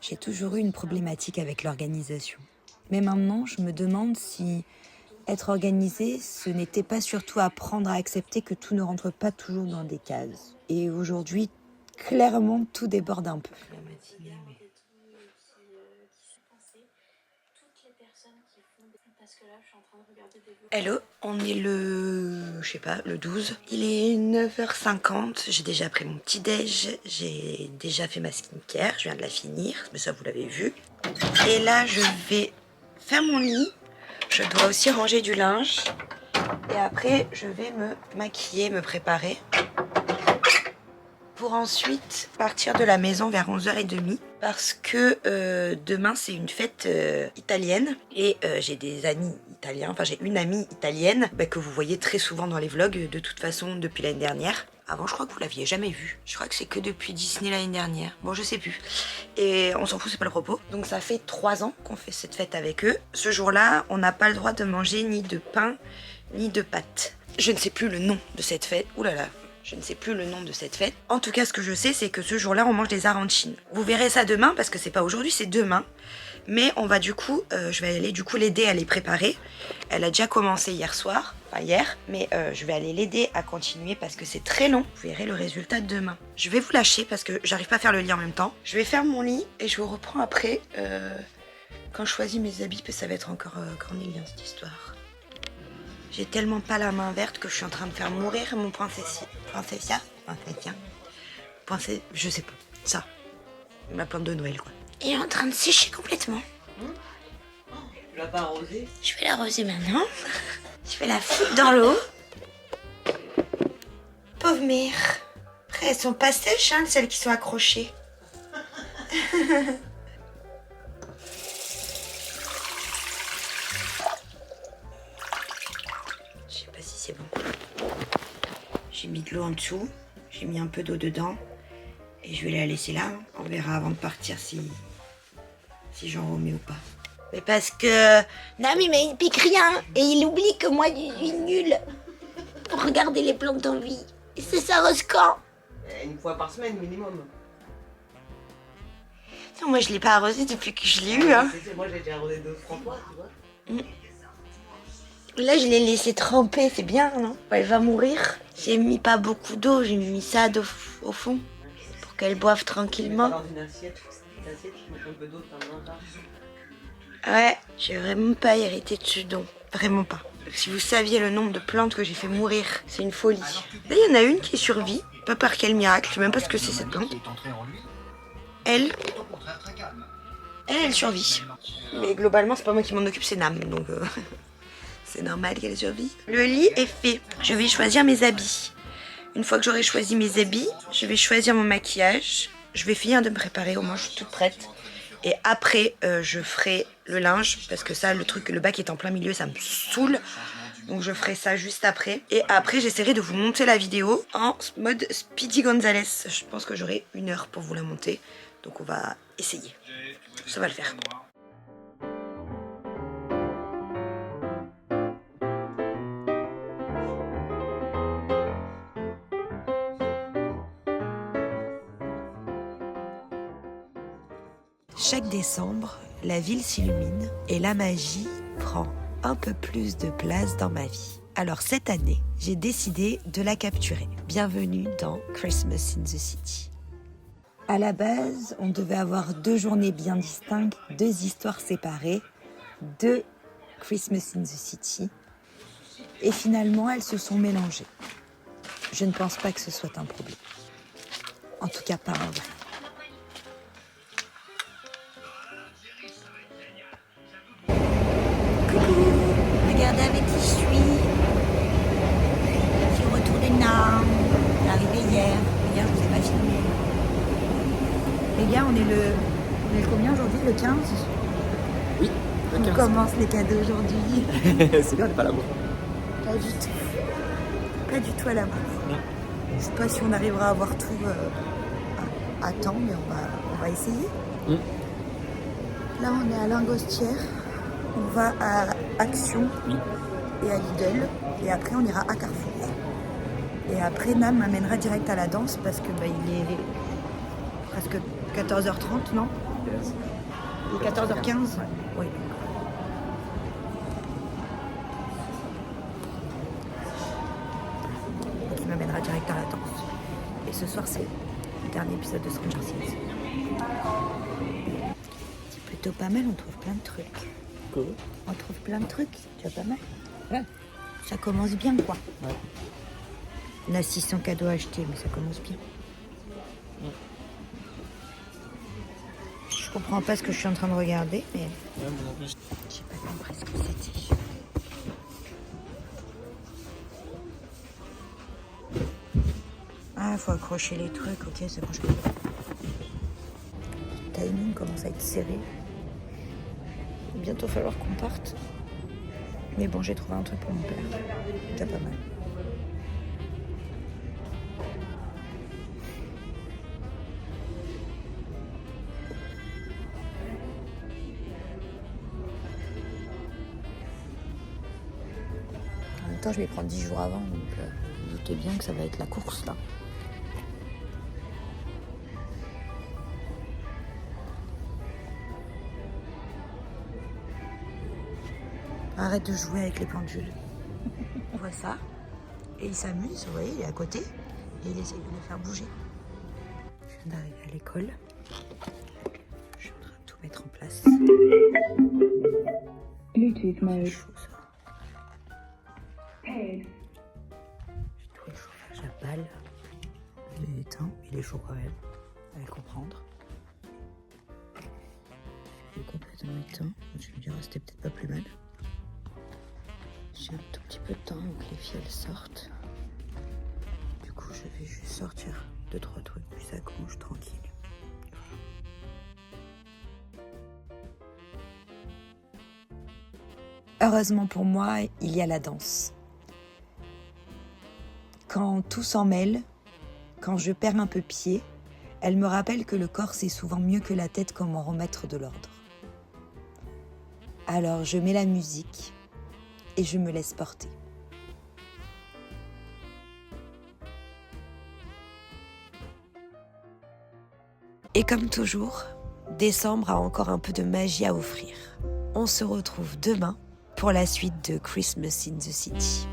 J'ai toujours eu une problématique avec l'organisation. Mais maintenant, je me demande si être organisé, ce n'était pas surtout apprendre à accepter que tout ne rentre pas toujours dans des cases. Et aujourd'hui, clairement, tout déborde un peu. Hello, on est le 12. Il est 9h50, j'ai déjà pris mon petit déj, j'ai déjà fait ma skincare, je viens de la finir, mais ça vous l'avez vu. Et là, je vais faire mon lit, je dois aussi ranger du linge. Et après, je vais me maquiller, me préparer pour ensuite partir de la maison vers 11h30 parce que demain c'est une fête italienne et j'ai des amis italiens, enfin j'ai une amie italienne que vous voyez très souvent dans les vlogs de toute façon depuis l'année dernière. Avant je crois que vous l'aviez jamais vue, je crois que c'est que depuis Disney l'année dernière, bon je sais plus. Et on s'en fout, c'est pas le propos. Donc ça fait 3 ans qu'on fait cette fête avec eux. Ce jour-là, on n'a pas le droit de manger ni de pain ni de pâtes. Je ne sais plus le nom de cette fête, oulala. Je ne sais plus le nom de cette fête. En tout cas, ce que je sais, c'est que ce jour-là, on mange des arancines. Vous verrez ça demain, parce que c'est pas aujourd'hui, c'est demain. Mais on va du coup, je vais aller du coup l'aider à les préparer. Elle a déjà commencé hier soir, enfin hier, mais je vais aller l'aider à continuer parce que c'est très long. Vous verrez le résultat demain. Je vais vous lâcher parce que j'arrive pas à faire le lit en même temps. Je vais faire mon lit et je vous reprends après quand je choisis mes habits, parce que ça va être encore cornélien cette histoire. J'ai tellement pas la main verte que je suis en train de faire mourir mon je sais pas, ça. Ma plante de Noël, quoi. Il est en train de sécher complètement. Tu l'as pas arrosé? Je vais l'arroser maintenant. Je vais la foutre dans l'eau. Pauvre mère. Après, elles sont pas sèches, hein, celles qui sont accrochées. C'est bon. J'ai mis de l'eau en dessous, j'ai mis un peu d'eau dedans et je vais la laisser là. On verra avant de partir si j'en remets ou pas. Mais parce que Nami, mais il pique rien et il oublie que moi je suis nulle pour regarder les plantes en vie. Et c'est ça Roscan. Une fois par semaine minimum. Non, moi je l'ai pas arrosé depuis que je l'ai eu. Hein. Moi j'ai déjà arrosé 2 fois, tu vois. Là, je l'ai laissé tremper, c'est bien, non? Elle va mourir. J'ai mis pas beaucoup d'eau, j'ai mis ça au fond pour qu'elle boive tranquillement. Dans une assiette, tu mets un peu d'eau, Ouais, j'ai vraiment pas hérité de ce don, vraiment pas. Si vous saviez le nombre de plantes que j'ai fait mourir, c'est une folie. Là, il y en a une qui survit, pas par quel miracle, je sais même pas ce que c'est cette plante. Elle survit. Mais globalement, c'est pas moi qui m'en occupe, c'est Nam, donc... C'est normal qu'elle survive. Le lit est fait. Je vais choisir mes habits. Une fois que j'aurai choisi mes habits, je vais choisir mon maquillage. Je vais finir de me préparer, au moins je suis toute prête. Et après, je ferai le linge. Parce que ça, le bac est en plein milieu, ça me saoule. Donc je ferai ça juste après. Et après, j'essaierai de vous monter la vidéo en mode Speedy Gonzalez. Je pense que j'aurai 1 heure pour vous la monter. Donc on va essayer. Ça va le faire. Chaque décembre, la ville s'illumine et la magie prend un peu plus de place dans ma vie. Alors cette année, j'ai décidé de la capturer. Bienvenue dans Christmas in the City. À la base, on devait avoir 2 journées bien distinctes, 2 histoires séparées, 2 Christmas in the City. Et finalement, elles se sont mélangées. Je ne pense pas que ce soit un problème. En tout cas, pas en vrai. Regardez avec qui je suis. Je suis au retour de Nam. On est arrivé hier. Hier, je ne vous ai pas filmé. Les gars, on est le combien aujourd'hui? Le 15? Oui, le 15. On commence les cadeaux aujourd'hui. C'est bien, on n'est pas là-bas. Pas du tout. Pas du tout à la bourre. Non. Je sais pas si on arrivera à avoir tout à temps, mais on va essayer. Là, on est à Lingostière. On va à Action et à Lidl. Et après, on ira à Carrefour. Et après, Nam m'amènera direct à la danse parce que il est presque 14h30, non? 15. Il est 14h15. Oui. Qui m'amènera direct à la danse. Et ce soir, c'est le dernier épisode de Stranger Things. C'est plutôt pas mal, on trouve plein de trucs. Cool. On trouve plein de trucs, tu vois, pas mal. Ouais. Ça commence bien, quoi. Ouais. On a 600 cadeaux à acheter, mais ça commence bien. Je comprends pas ce que je suis en train de regarder, mais... Ouais, moi non plus. J'ai pas compris ce que c'était. Ah, faut accrocher les trucs, ok, ça accroche pas. Le timing commence à être serré. Il va bientôt falloir qu'on parte. Mais bon, j'ai trouvé un truc pour mon père. C'est pas mal. En même temps, je vais prendre 10 jours avant, donc vous doutez bien que ça va être la course, là. Arrête de jouer avec les pendules. On voit ça. Et il s'amuse, vous voyez, il est à côté. Et il essaie de le faire bouger. Je viens d'arriver à l'école. Je suis en train de tout mettre en place. Bluetooth C'est mode. chaud, ça. Paired. J'ai tout le chauffage à balle. Il est éteint, mais il est chaud quand même. Allez comprendre. Il est complètement éteint. Je me dirais, c'était peut-être pas plus mal. J'ai un tout petit peu de temps avant que les filles elles sortent. Du coup, je vais juste sortir 2-3 trucs, puis ça couche tranquille. Heureusement pour moi, il y a la danse. Quand tout s'en mêle, quand je perds un peu pied, elle me rappelle que le corps sait souvent mieux que la tête comment remettre de l'ordre. Alors je mets la musique et je me laisse porter. Et comme toujours, décembre a encore un peu de magie à offrir. On se retrouve demain pour la suite de Christmas in the City.